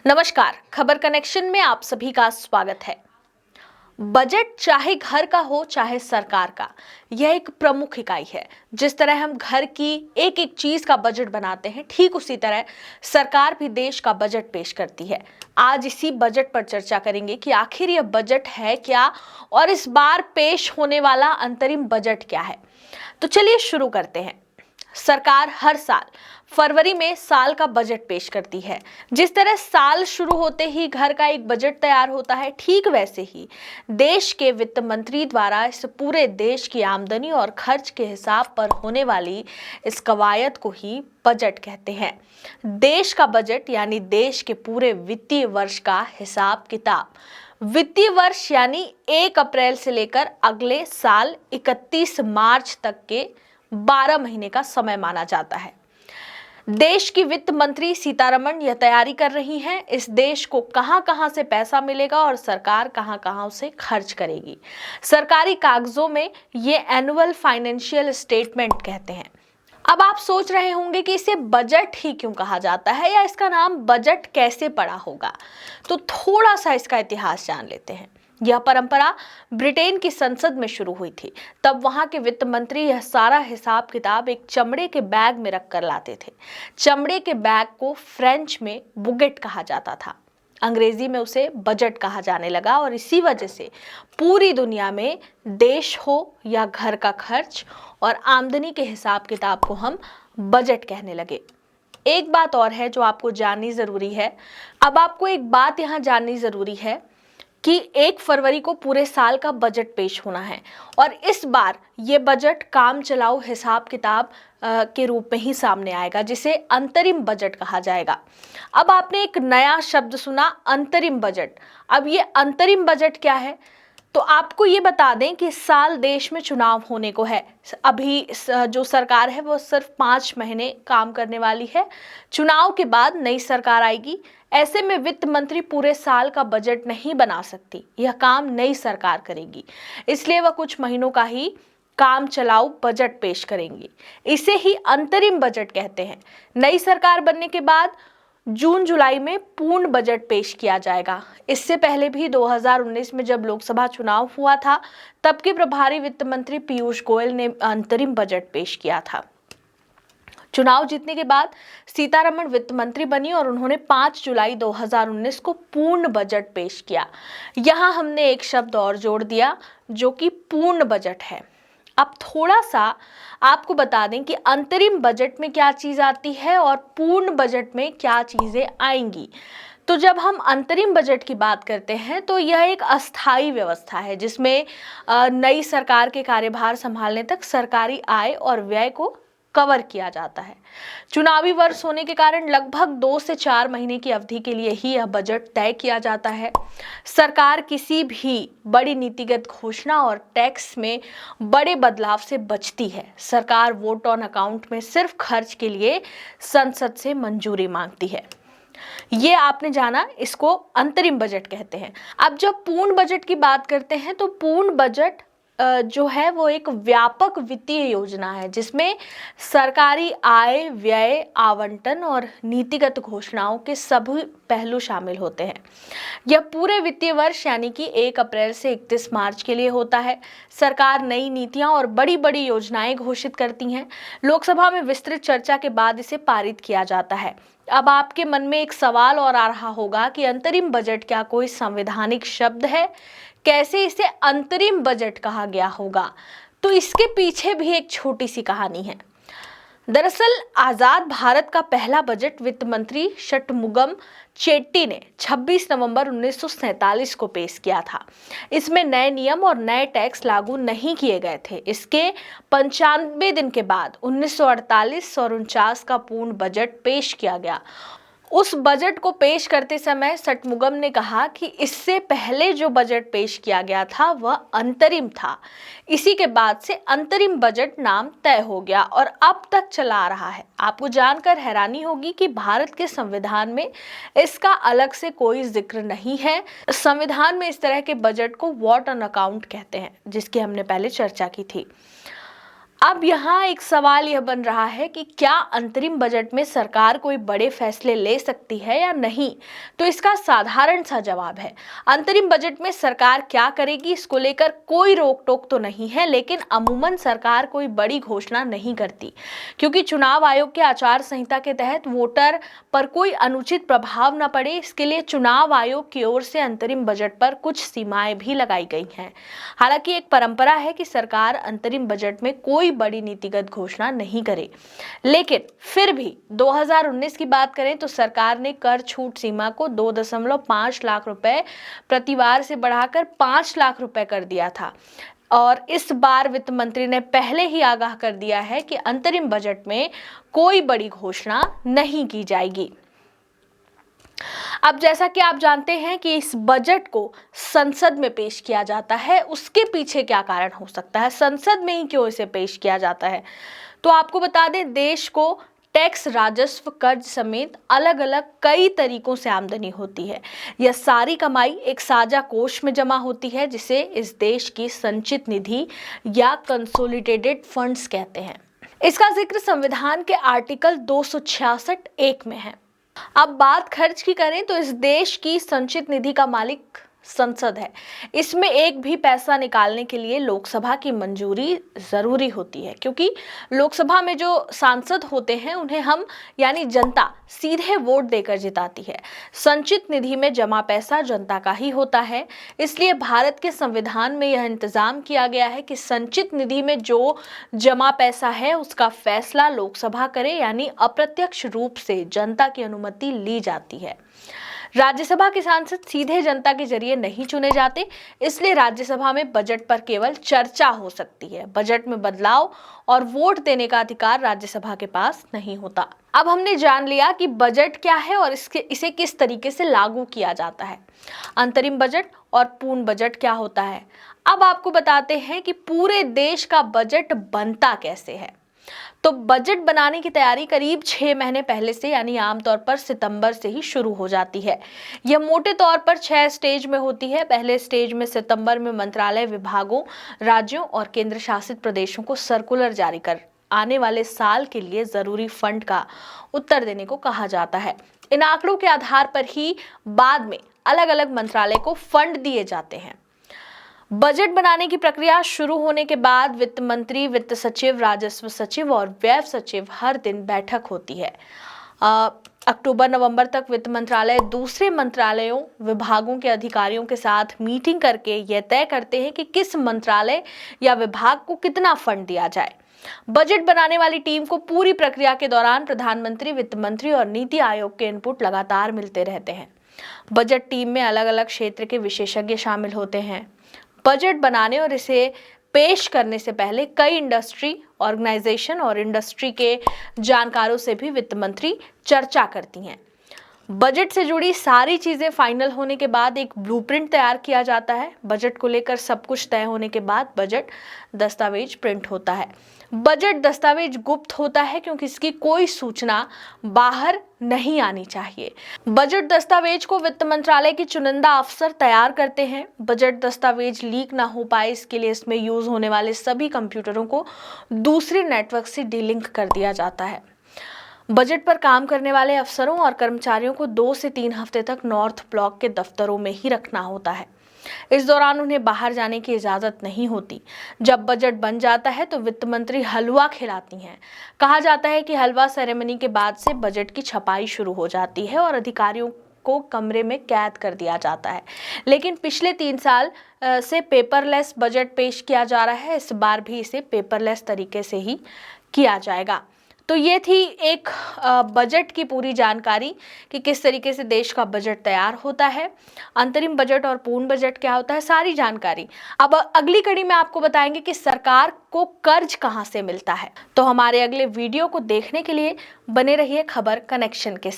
नमस्कार, खबर कनेक्शन में आप सभी का स्वागत है। बजट चाहे घर का हो चाहे सरकार का, यह एक प्रमुख इकाई है। जिस तरह हम घर की एक एक चीज का बजट बनाते हैं, ठीक उसी तरह सरकार भी देश का बजट पेश करती है। आज इसी बजट पर चर्चा करेंगे कि आखिर यह बजट है क्या और इस बार पेश होने वाला अंतरिम बजट क्या है। तो चलिए शुरू करते हैं। सरकार हर साल फरवरी में साल का बजट पेश करती है। जिस तरह साल शुरू होते ही घर का एक बजट तैयार होता है, ठीक वैसे ही देश के वित्त मंत्री द्वारा इस पूरे देश की आमदनी और खर्च के हिसाब पर होने वाली इस कवायद को ही बजट कहते हैं। देश का बजट यानी देश के पूरे वित्तीय वर्ष का हिसाब किताब। वित्तीय वर्ष यानी 1 अप्रैल से लेकर अगले साल 31 मार्च तक के 12 महीने का समय माना जाता है। देश की वित्त मंत्री सीतारमण यह तैयारी कर रही हैं, इस देश को कहां-कहां से पैसा मिलेगा और सरकार कहां-कहां उसे खर्च करेगी। सरकारी कागजों में ये एनुअल फाइनेंशियल स्टेटमेंट कहते हैं। अब आप सोच रहे होंगे कि इसे बजट ही क्यों कहा जाता है या इसका नाम बजट कैसे पड़ा होगा। तो थोड़ा सा इसका इतिहास जान लेते हैं। यह परंपरा ब्रिटेन की संसद में शुरू हुई थी। तब वहां के वित्त मंत्री यह सारा हिसाब किताब एक चमड़े के बैग में रख कर लाते थे। चमड़े के बैग को फ्रेंच में बुगेट कहा जाता था, अंग्रेजी में उसे बजट कहा जाने लगा और इसी वजह से पूरी दुनिया में देश हो या घर का खर्च और आमदनी के हिसाब किताब को हम बजट कहने लगे। एक बात और है जो आपको जाननी जरूरी है। अब आपको एक बात यहाँ जाननी जरूरी है कि 1 फरवरी को पूरे साल का बजट पेश होना है और इस बार ये बजट काम चलाऊ हिसाब किताब के रूप में ही सामने आएगा, जिसे अंतरिम बजट कहा जाएगा। अब आपने एक नया शब्द सुना, अंतरिम बजट। अब ये अंतरिम बजट क्या है? तो आपको ये बता दें कि इस साल देश में चुनाव होने को है। अभी जो सरकार है वो सिर्फ 5 महीने काम करने वाली है। चुनाव के बाद नई सरकार आएगी। ऐसे में वित्त मंत्री पूरे साल का बजट नहीं बना सकती, यह काम नई सरकार करेगी। इसलिए वह कुछ महीनों का ही काम चलाऊ बजट पेश करेंगी। इसे ही अंतरिम बजट कहते हैं। नई सरकार बनने के बाद जून जुलाई में पूर्ण बजट पेश किया जाएगा। इससे पहले भी 2019 में जब लोकसभा चुनाव हुआ था, तब के प्रभारी वित्त मंत्री पीयूष गोयल ने अंतरिम बजट पेश किया था। चुनाव जीतने के बाद सीतारमण वित्त मंत्री बनी और उन्होंने 5 जुलाई 2019 को पूर्ण बजट पेश किया। यहाँ हमने एक शब्द और जोड़ दिया जो कि पूर्ण बजट है। अब थोड़ा सा आपको बता दें कि अंतरिम बजट में क्या चीज़ आती है और पूर्ण बजट में क्या चीज़ें आएंगी। तो जब हम अंतरिम बजट की बात करते हैं तो यह एक अस्थायी व्यवस्था है जिसमें नई सरकार के कार्यभार संभालने तक सरकारी आय और व्यय को कवर किया जाता है। चुनावी वर्ष होने के कारण लगभग 2 से 4 महीने की अवधि के लिए ही यह बजट तय किया जाता है। सरकार किसी भी बड़ी नीतिगत घोषणा और टैक्स में बड़े बदलाव से बचती है। सरकार वोट ऑन अकाउंट में सिर्फ खर्च के लिए संसद से मंजूरी मांगती है। ये आपने जाना, इसको अंतरिम बजट कहते हैं। अब जब पूर्ण बजट की बात करते हैं तो पूर्ण बजट जो है वो एक व्यापक वित्तीय योजना है जिसमें सरकारी आय, व्यय, आवंटन और नीतिगत घोषणाओं के सभी पहलू शामिल होते हैं। यह पूरे वित्तीय वर्ष यानी कि 1 अप्रैल से 31 मार्च के लिए होता है। सरकार नई नीतियां और बड़ी बड़ी योजनाएं घोषित करती हैं। लोकसभा में विस्तृत चर्चा के बाद इसे पारित किया जाता है। अब आपके मन में एक सवाल और आ रहा होगा कि अंतरिम बजट क्या कोई संवैधानिक शब्द है? कैसे इसे अंतरिम बजट कहा गया होगा? तो इसके पीछे भी एक छोटी सी कहानी है। दरअसल आजाद भारत का पहला बजट वित्त मंत्री षटमुगम चेट्टी ने 26 नवंबर 1947 को पेश किया था। इसमें नए नियम और नए टैक्स लागू नहीं किए गए थे। इसके 95 दिन के बाद 1948 और 49 का पूर्ण बजट पेश किया गया। उस बजट को पेश करते समय षटमुगम ने कहा कि इससे पहले जो बजट पेश किया गया था वह अंतरिम था। इसी के बाद से अंतरिम बजट नाम तय हो गया और अब तक चला आ रहा है। आपको जानकर हैरानी होगी कि भारत के संविधान में इसका अलग से कोई जिक्र नहीं है। संविधान में इस तरह के बजट को वोट ऑन अकाउंट कहते हैं, जिसकी हमने पहले चर्चा की थी। अब यहाँ एक सवाल यह बन रहा है कि क्या अंतरिम बजट में सरकार कोई बड़े फैसले ले सकती है या नहीं? तो इसका साधारण सा जवाब है, अंतरिम बजट में सरकार क्या करेगी इसको लेकर कोई रोक टोक तो नहीं है, लेकिन अमूमन सरकार कोई बड़ी घोषणा नहीं करती, क्योंकि चुनाव आयोग के आचार संहिता के तहत वोटर पर कोई अनुचित प्रभाव न पड़े, इसके लिए चुनाव आयोग की ओर से अंतरिम बजट पर कुछ सीमाएं भी लगाई गई हैं। हालांकि एक परंपरा है कि सरकार अंतरिम बजट में कोई बड़ी नीतिगत घोषणा नहीं करे, लेकिन फिर भी 2019 की बात करें तो सरकार ने कर छूट सीमा को 2.5 लाख रुपए प्रतिवार से बढ़ाकर 5 लाख रुपए कर दिया था। और इस बार वित्त मंत्री ने पहले ही आगाह कर दिया है कि अंतरिम बजट में कोई बड़ी घोषणा नहीं की जाएगी। अब जैसा कि आप जानते हैं कि इस बजट को संसद में पेश किया जाता है, उसके पीछे क्या कारण हो सकता है, संसद में ही क्यों इसे पेश किया जाता है? तो आपको बता दें, देश को टैक्स, राजस्व, कर्ज समेत अलग अलग कई तरीकों से आमदनी होती है। यह सारी कमाई एक साझा कोष में जमा होती है, जिसे इस देश की संचित निधि या कंसोलिडेटेड फंड्स कहते हैं। इसका जिक्र संविधान के आर्टिकल 266(1) में है। अब बात खर्च की करें तो इस देश की संचित निधि का मालिक संसद है। इसमें एक भी पैसा निकालने के लिए लोकसभा की मंजूरी जरूरी होती है, क्योंकि लोकसभा में जो सांसद होते हैं उन्हें हम यानी जनता सीधे वोट देकर जिताती है। संचित निधि में जमा पैसा जनता का ही होता है, इसलिए भारत के संविधान में यह इंतजाम किया गया है कि संचित निधि में जो जमा पैसा है उसका फैसला लोकसभा करे, यानी अप्रत्यक्ष रूप से जनता की अनुमति ली जाती है। राज्यसभा के सांसद सीधे जनता के जरिए नहीं चुने जाते, इसलिए राज्यसभा में बजट पर केवल चर्चा हो सकती है। बजट में बदलाव और वोट देने का अधिकार राज्यसभा के पास नहीं होता। अब हमने जान लिया कि बजट क्या है और इसे किस तरीके से लागू किया जाता है। अंतरिम बजट और पूर्ण बजट क्या होता है? अब आपको बताते हैं कि पूरे देश का बजट बनता कैसे है। तो बजट बनाने की तैयारी करीब 6 महीने पहले से यानी आमतौर पर सितंबर से ही शुरू हो जाती है। यह मोटे तौर पर 6 स्टेज में होती है। पहले स्टेज में सितंबर में मंत्रालय, विभागों, राज्यों और केंद्र शासित प्रदेशों को सर्कुलर जारी कर आने वाले साल के लिए जरूरी फंड का उत्तर देने को कहा जाता है। इन आंकड़ों के आधार पर ही बाद में अलग अलग मंत्रालय को फंड दिए जाते हैं। बजट बनाने की प्रक्रिया शुरू होने के बाद वित्त मंत्री, वित्त सचिव, राजस्व सचिव और व्यय सचिव हर दिन बैठक होती है। अक्टूबर-नवंबर तक वित्त मंत्रालय दूसरे मंत्रालयों, विभागों के अधिकारियों के साथ मीटिंग करके यह तय करते हैं कि किस मंत्रालय या विभाग को कितना फंड दिया जाए। बजट बनाने वाली टीम को पूरी प्रक्रिया के दौरान प्रधानमंत्री, वित्त मंत्री और नीति आयोग के इनपुट लगातार मिलते रहते हैं। बजट टीम में अलग अलग क्षेत्र के विशेषज्ञ शामिल होते हैं। बजट बनाने और इसे पेश करने से पहले कई इंडस्ट्री ऑर्गेनाइजेशन और इंडस्ट्री के जानकारों से भी वित्त मंत्री चर्चा करती हैं। बजट से जुड़ी सारी चीजें फाइनल होने के बाद एक ब्लूप्रिंट तैयार किया जाता है। बजट को लेकर सब कुछ तय होने के बाद बजट दस्तावेज प्रिंट होता है। बजट दस्तावेज गुप्त होता है क्योंकि इसकी कोई सूचना बाहर नहीं आनी चाहिए। बजट दस्तावेज को वित्त मंत्रालय की चुनिंदा अफसर तैयार करते हैं। बजट दस्तावेज लीक ना हो पाए इसके लिए इसमें यूज होने वाले सभी कंप्यूटरों को दूसरे नेटवर्क से डीलिंक कर दिया जाता है। बजट पर काम करने वाले अफसरों और कर्मचारियों को 2 से 3 हफ्ते तक नॉर्थ ब्लॉक के दफ्तरों में ही रखना होता है। इस दौरान उन्हें बाहर जाने की इजाजत नहीं होती। जब बजट बन जाता है तो वित्त मंत्री हलवा खिलाती हैं। कहा जाता है कि हलवा सेरेमनी के बाद से बजट की छपाई शुरू हो जाती है और अधिकारियों को कमरे में कैद कर दिया जाता है। लेकिन पिछले 3 साल से पेपरलेस बजट पेश किया जा रहा है। इस बार भी इसे पेपरलेस तरीके से ही किया जाएगा। तो ये थी एक बजट की पूरी जानकारी कि किस तरीके से देश का बजट तैयार होता है, अंतरिम बजट और पूर्ण बजट क्या होता है, सारी जानकारी। अब अगली कड़ी में आपको बताएंगे कि सरकार को कर्ज कहां से मिलता है। तो हमारे अगले वीडियो को देखने के लिए बने रहिए खबर कनेक्शन के साथ।